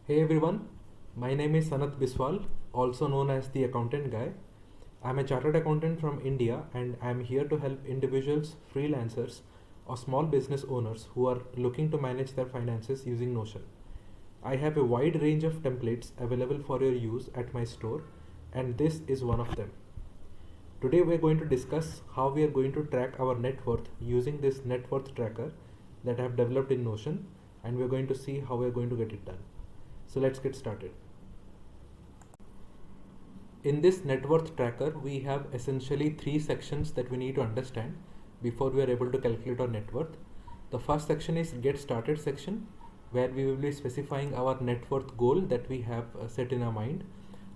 Hey everyone, my name is Sanat Biswal, also known as the Accountant Guy. I'm a chartered accountant from India and I'm here to help individuals, freelancers, or small business owners who are looking to manage their finances using Notion. I have a wide range of templates available for your use at my store, and this is one of them. Today we are going to discuss how we are going to track our net worth using this net worth tracker that I have developed in Notion, and we are going to see how we are going to get it done. So let's get started. In this net worth tracker, we have essentially three sections that we need to understand before we are able to calculate our net worth. The first section is get started section, where we will be specifying our net worth goal that we have set in our mind.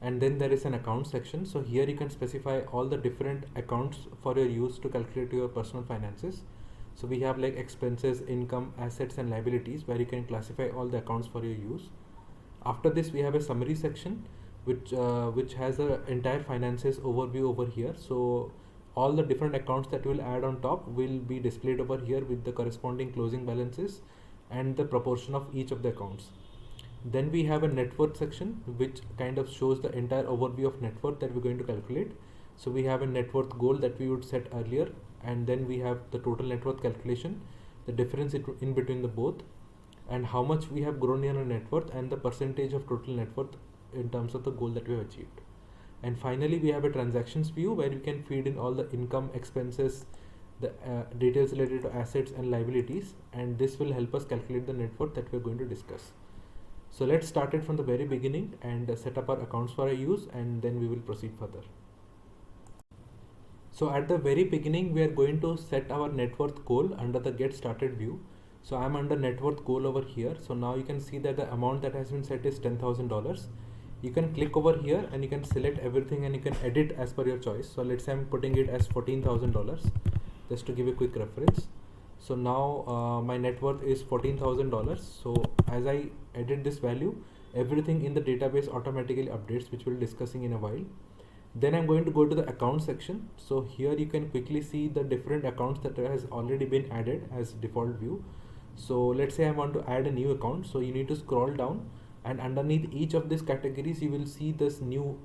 And then there is an account section. So here you can specify all the different accounts for your use to calculate your personal finances. So we have like expenses, income, assets and liabilities, where you can classify all the accounts for your use. After this we have a summary section which has the entire finances overview over here. So all the different accounts that we'll add on top will be displayed over here with the corresponding closing balances and the proportion of each of the accounts. Then we have a net worth section which kind of shows the entire overview of net worth that we're going to calculate. So we have a net worth goal that we would set earlier, and then we have the total net worth calculation, the difference in between the both, and how much we have grown in our net worth and the percentage of total net worth in terms of the goal that we have achieved. And finally we have a transactions view where you can feed in all the income, expenses, the details related to assets and liabilities, and this will help us calculate the net worth that we are going to discuss. So let's start it from the very beginning and set up our accounts for our use, and then we will proceed further. So at the very beginning we are going to set our net worth goal under the get started view. So I'm under net worth goal over here. So now you can see that the amount that has been set is $10,000. You can click over here and you can select everything and you can edit as per your choice. So let's say I'm putting it as $14,000 just to give a quick reference. So now my net worth is $14,000. So as I edit this value, everything in the database automatically updates, which we'll be discussing in a while. Then I'm going to go to the account section. So here you can quickly see the different accounts that has already been added as default view. So let's say I want to add a new account. So you need to scroll down, and underneath each of these categories you will see this new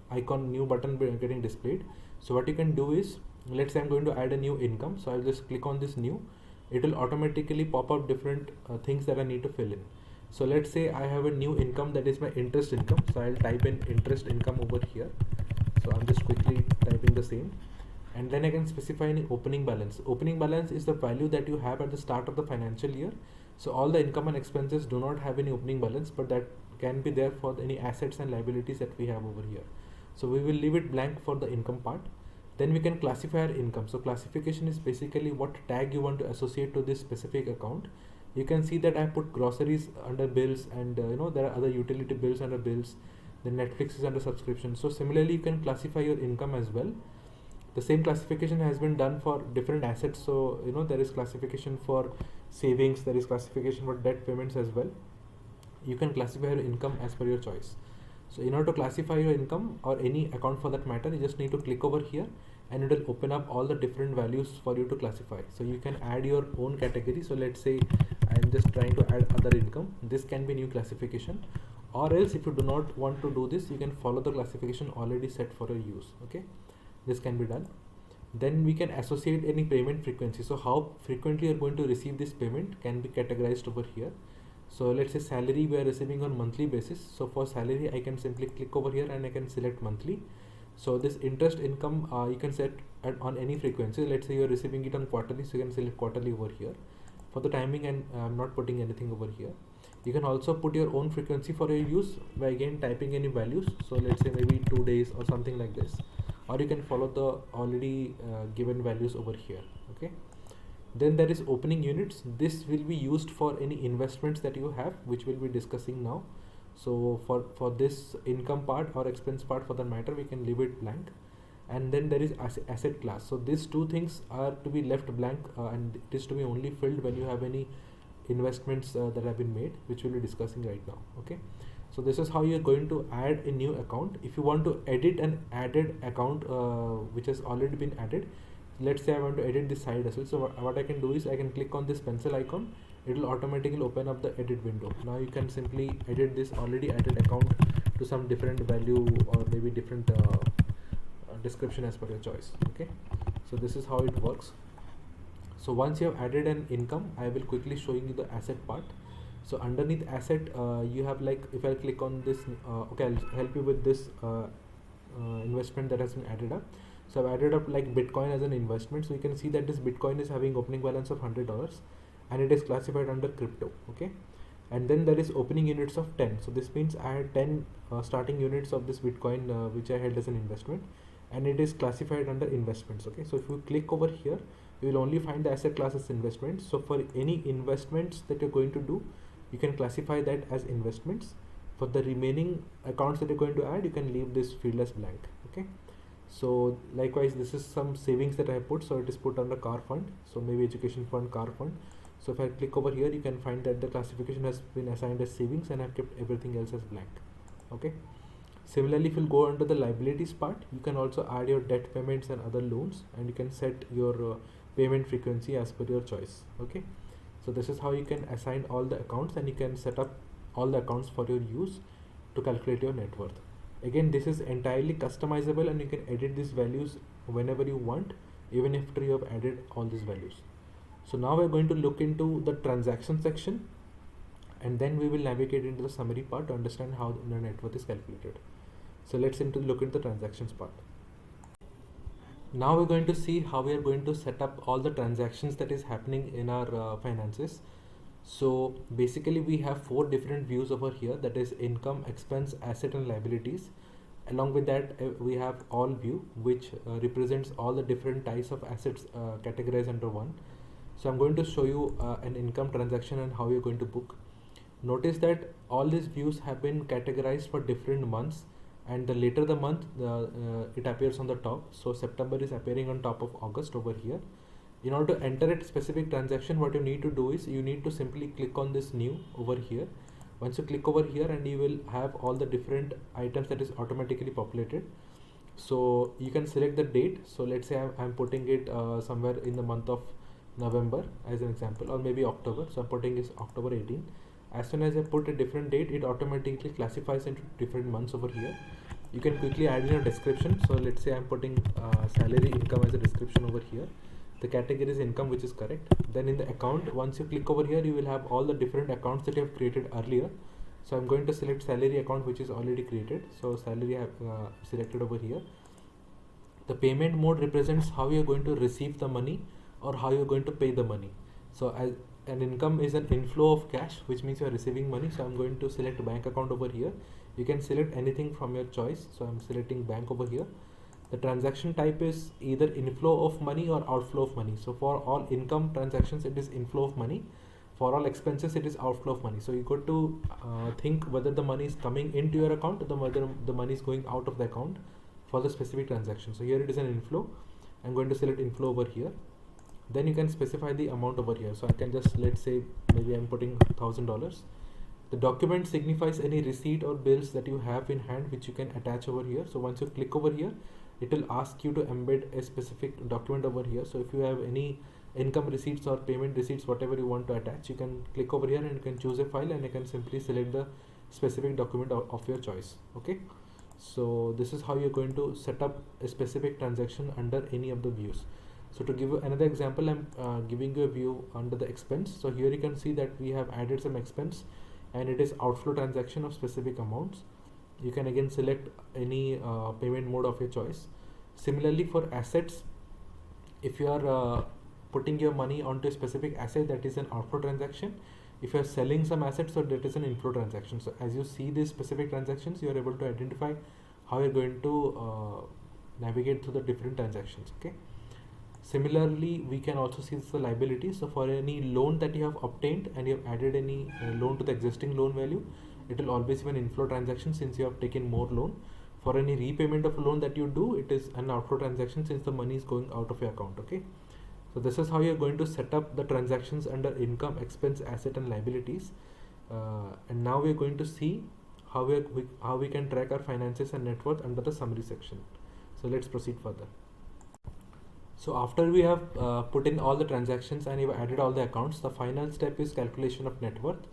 icon, new button getting displayed. So what you can do is, let's say I'm going to add a new income. So I'll just click on this new. It will automatically pop up different things that I need to fill in. So let's say I have a new income, that is my interest income. So I'll type in interest income over here. So I'm just quickly typing the same, and then I can specify any opening balance. Opening balance is the value that you have at the start of the financial year. So all the income and expenses do not have any opening balance, but that can be there for any assets and liabilities that we have over here. So we will leave it blank for the income part. Then we can classify our income. So classification is basically what tag you want to associate to this specific account. You can see that I put groceries under bills, and there are other utility bills under bills. The Netflix is under subscription. So similarly you can classify your income as well. The same classification has been done for different assets. So there is classification for savings, there is classification for debt payments as well. You can classify your income as per your choice. So in order to classify your income or any account for that matter, you just need to click over here and it will open up all the different values for you to classify. So you can add your own category. So let's say I'm just trying to add other income. This can be new classification, or else if you do not want to do this, you can follow the classification already set for your use. Okay, this can be done. Then we can associate any payment frequency. So how frequently you're going to receive this payment can be categorized over here. So let's say salary we are receiving on monthly basis. So for salary I can simply click over here and I can select monthly. So this interest income you can set on any frequency. Let's say you're receiving it on quarterly, so you can select quarterly over here. For the timing, and I'm not putting anything over here. You can also put your own frequency for your use by again typing any values. So let's say maybe 2 days or something like this, or you can follow the already given values over here. Okay, then there is opening units. This will be used for any investments that you have, which we'll be discussing now. So for this income part or expense part for the matter, we can leave it blank. And then there is asset class. So these two things are to be left blank, and it is to be only filled when you have any investments that have been made, which we'll be discussing right now. Okay, so this is how you're going to add a new account. If you want to edit an added account which has already been added, let's say I want to edit this side as well. So what I can do is I can click on this pencil icon. It will automatically open up the edit window. Now you can simply edit this already added account to some different value or maybe different description as per your choice. Okay, so this is how it works. So once you have added an income, I will quickly showing you the asset part. So underneath asset, you have like, if I click on this, okay, I'll help you with this investment that has been added up. So I've added up like Bitcoin as an investment. So you can see that this Bitcoin is having opening balance of $100 and it is classified under crypto. Okay, and then there is opening units of 10. So this means I had 10 starting units of this Bitcoin which I held as an investment, and it is classified under investments. Okay, so if you click over here, you will only find the asset class as investments. So for any investments that you're going to do, you can classify that as investments. For the remaining accounts that you're going to add, you can leave this field as blank. Okay, so likewise, this is some savings that I put. So it is put under car fund, so maybe education fund, car fund. So if I click over here, you can find that the classification has been assigned as savings and I've kept everything else as blank. Okay, similarly, if you go under the liabilities part, you can also add your debt payments and other loans, and you can set your payment frequency as per your choice. Okay, so this is how you can assign all the accounts, and you can set up all the accounts for your use to calculate your net worth. Again, this is entirely customizable and you can edit these values whenever you want, even after you have added all these values. So now we're going to look into the transaction section, and then we will navigate into the summary part to understand how the net worth is calculated. So let's look into the transactions part. Now we're going to see how we are going to set up all the transactions that is happening in our finances. So basically we have 4 different views over here, that is income, expense, asset and liabilities. Along with that we have all view, which represents all the different types of assets categorized under one. So I'm going to show you an income transaction and how you're going to book. Notice that all these views have been categorized for different months, and the later the month it appears on the top. So September is appearing on top of August over here. In order to enter a specific transaction, what you need to do is you need to simply click on this new over here. Once you click over here, and you will have all the different items that is automatically populated. So you can select the date. So let's say I'm putting it somewhere in the month of November as an example, or maybe October. So I'm putting is October 18. As soon as I put a different date, it automatically classifies into different months over here. You can quickly add in your description. So let's say I'm putting salary income as a description over here. The category is income, which is correct. Then in the account, once you click over here, you will have all the different accounts that you have created earlier. So I'm going to select salary account, which is already created. So salary I have selected over here. The payment mode represents how you're going to receive the money or how you're going to pay the money. So as an income is an inflow of cash, which means you are receiving money. So I'm going to select bank account over here. You can select anything from your choice. So I'm selecting bank over here. The transaction type is either inflow of money or outflow of money. So for all income transactions, it is inflow of money. For all expenses, it is outflow of money. So you got to think whether the money is coming into your account or whether the money is going out of the account for the specific transaction. So here it is an inflow. I'm going to select inflow over here. Then you can specify the amount over here. So I can just, let's say maybe I'm putting $1,000. The document signifies any receipt or bills that you have in hand, which you can attach over here. So once you click over here, it will ask you to embed a specific document over here. So if you have any income receipts or payment receipts, whatever you want to attach, you can click over here and you can choose a file, and you can simply select the specific document of your choice. Okay, so this is how you're going to set up a specific transaction under any of the views. So to give you another example, I'm giving you a view under the expense. So here you can see that we have added some expense, and it is outflow transaction of specific amounts. You can again select any payment mode of your choice. Similarly for assets, if you are putting your money onto a specific asset, that is an outflow transaction. If you are selling some assets, so that is an inflow transaction. So as you see these specific transactions, you are able to identify how you're going to navigate through the different transactions. Okay. Similarly, we can also see the liability. So for any loan that you have obtained and you have added any loan to the existing loan value, it will always be an inflow transaction since you have taken more loan. For any repayment of a loan that you do, it is an outflow transaction since the money is going out of your account. Okay. So this is how you're going to set up the transactions under income, expense, asset and liabilities. And now we're going to see how we can track our finances and net worth under the summary section. So let's proceed further. So after we have put in all the transactions and you've added all the accounts, the final step is calculation of net worth.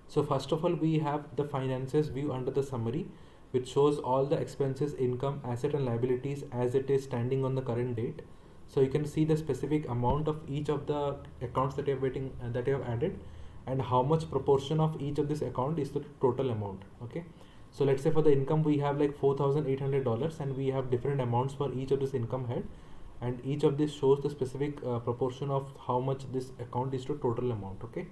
So first of all, we have the finances view under the summary, which shows all the expenses, income, asset and liabilities as it is standing on the current date. So you can see the specific amount of each of the accounts that you have that you have added, and how much proportion of each of this account is the total amount. Okay. So let's say for the income we have like $4,800, and we have different amounts for each of this income head, and each of this shows the specific proportion of how much this account is to total amount. Okay.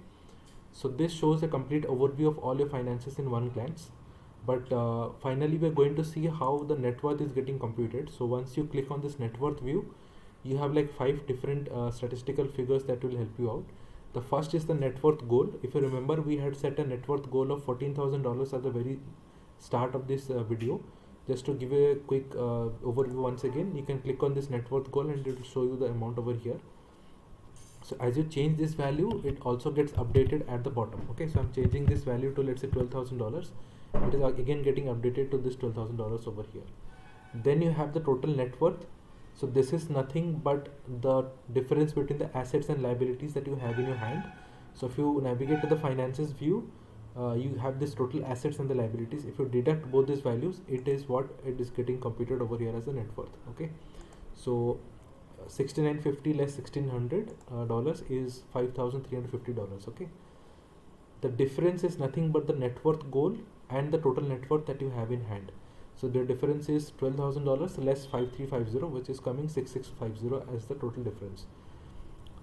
So this shows a complete overview of all your finances in one glance. But finally we're going to see how the net worth is getting computed. So once you click on this net worth view, you have like 5 different statistical figures that will help you out. The first is the net worth goal. If you remember, we had set a net worth goal of $14,000 at the very start of this video. Just to give a quick overview once again, you can click on this net worth goal and it will show you the amount over here. So as you change this value, it also gets updated at the bottom. Okay, so I'm changing this value to, let's say, $12,000. It is again getting updated to this $12,000 over here. Then you have the total net worth. So this is nothing but the difference between the assets and liabilities that you have in your hand. So if you navigate to the finances view, you have this total assets and the liabilities. If you deduct both these values, it is what it is getting computed over here as a net worth. Okay, so $6,950 less $1,600 is $5,350. Okay, the difference is nothing but the net worth goal and the total net worth that you have in hand. So the difference is $12,000 less 5350, which is coming 6650 as the total difference.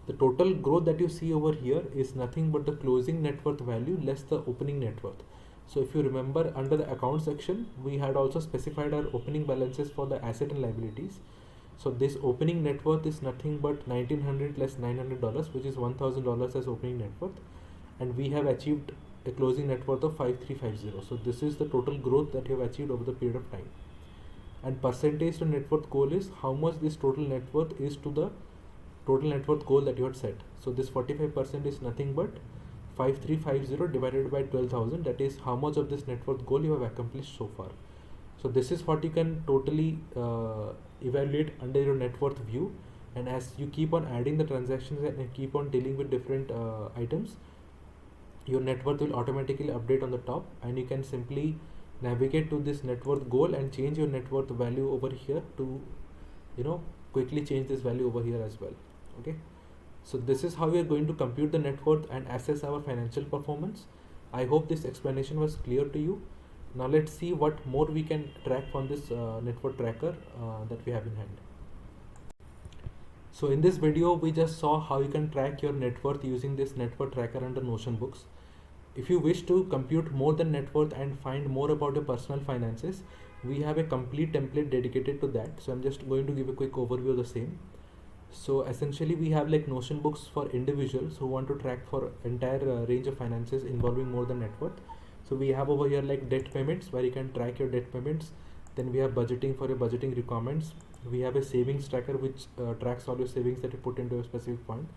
The total growth that you see over here is nothing but the closing net worth value less the opening net worth. So if you remember, under the account section, we had also specified our opening balances for the asset and liabilities. So this opening net worth is nothing but $1,900 less $900, which is $1,000 as opening net worth, and we have achieved a closing net worth of 5350. So this is the total growth that you have achieved over the period of time. And percentage to net worth goal is how much this total net worth is to the total net worth goal that you had set. So this 45% is nothing but 5350 divided by 12,000. That is how much of this net worth goal you have accomplished so far. So this is what you can totally evaluate under your net worth view. And as you keep on adding the transactions and keep on dealing with different items, your net worth will automatically update on the top, and you can simply navigate to this net worth goal and change your net worth value over here to, quickly change this value over here as well. Okay, so this is how we are going to compute the net worth and assess our financial performance. I hope this explanation was clear to you. Now let's see what more we can track from this net worth tracker that we have in hand. So in this video, we just saw how you can track your net worth using this net worth tracker under Notion books. If you wish to compute more than net worth and find more about your personal finances, we have a complete template dedicated to that. So I'm just going to give a quick overview of the same. So essentially we have like Notion books for individuals who want to track for entire range of finances involving more than net worth. So we have over here like debt payments, where you can track your debt payments. Then we have budgeting for your budgeting requirements. We have a savings tracker which tracks all your savings that you put into a specific fund.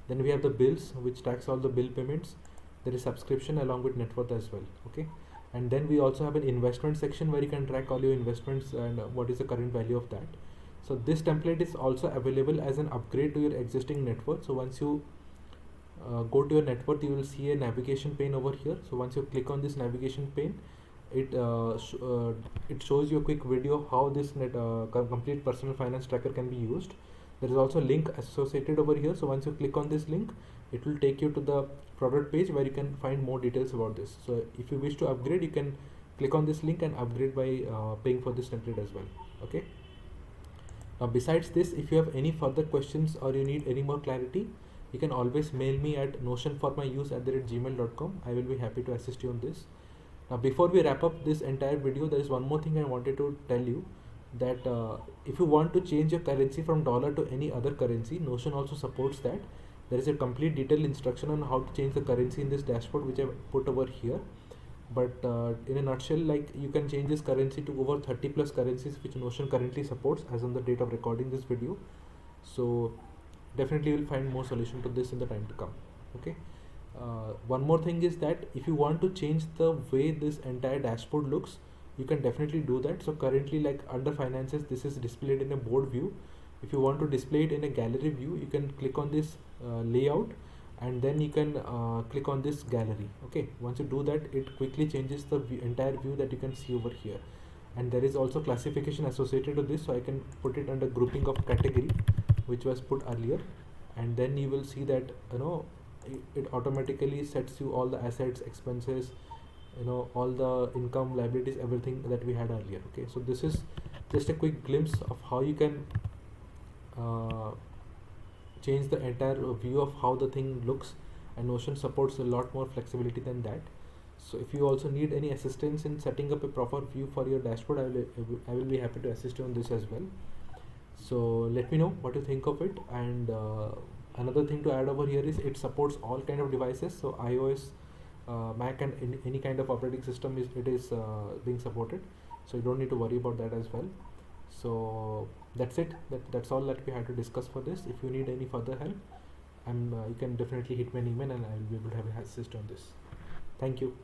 Then we have the bills, which tracks all the bill payments. There is subscription along with net worth as well. Okay, and then we also have an investment section where you can track all your investments and what is the current value of that. So this template is also available as an upgrade to your existing net worth. So once you go to your net worth, you will see a navigation pane over here. So once you click on this navigation pane, it shows you a quick video how this complete personal finance tracker can be used. There is also a link associated over here. So once you click on this link, it will take you to the product page where you can find more details about this. So if you wish to upgrade, you can click on this link and upgrade by paying for this template as well. Okay. Now besides this, if you have any further questions or you need any more clarity, you can always mail me at notionformyuse@gmail.com. I will be happy to assist you on this. Now before we wrap up this entire video, there is one more thing I wanted to tell you, that if you want to change your currency from dollar to any other currency, Notion also supports that. There is a complete detailed instruction on how to change the currency in this dashboard, which I have put over here. But in a nutshell, like, you can change this currency to over 30 plus currencies which Notion currently supports as on the date of recording this video. So definitely you will find more solution to this in the time to come. Okay. One more thing is that if you want to change the way this entire dashboard looks, you can definitely do that. So currently, like under finances, this is displayed in a board view. If you want to display it in a gallery view, you can click on this layout, and then you can click on this gallery. Okay, once you do that, it quickly changes the entire view that you can see over here. And there is also classification associated with this, so I can put it under grouping of category, which was put earlier, and then you will see that it automatically sets you all the assets, expenses, all the income, liabilities, everything that we had earlier. Okay, so this is just a quick glimpse of how you can uh, change the entire view of how the thing looks, and Notion supports a lot more flexibility than that. So if you also need any assistance in setting up a proper view for your dashboard, I will be happy to assist you on this as well. So let me know what you think of it. And another thing to add over here is it supports all kind of devices, so iOS, Mac, and any kind of operating system is being supported, so you don't need to worry about that as well. So that's it. That's all that we had to discuss for this. If you need any further help, you can definitely hit me an email, and I will be able to have assist on this. Thank you.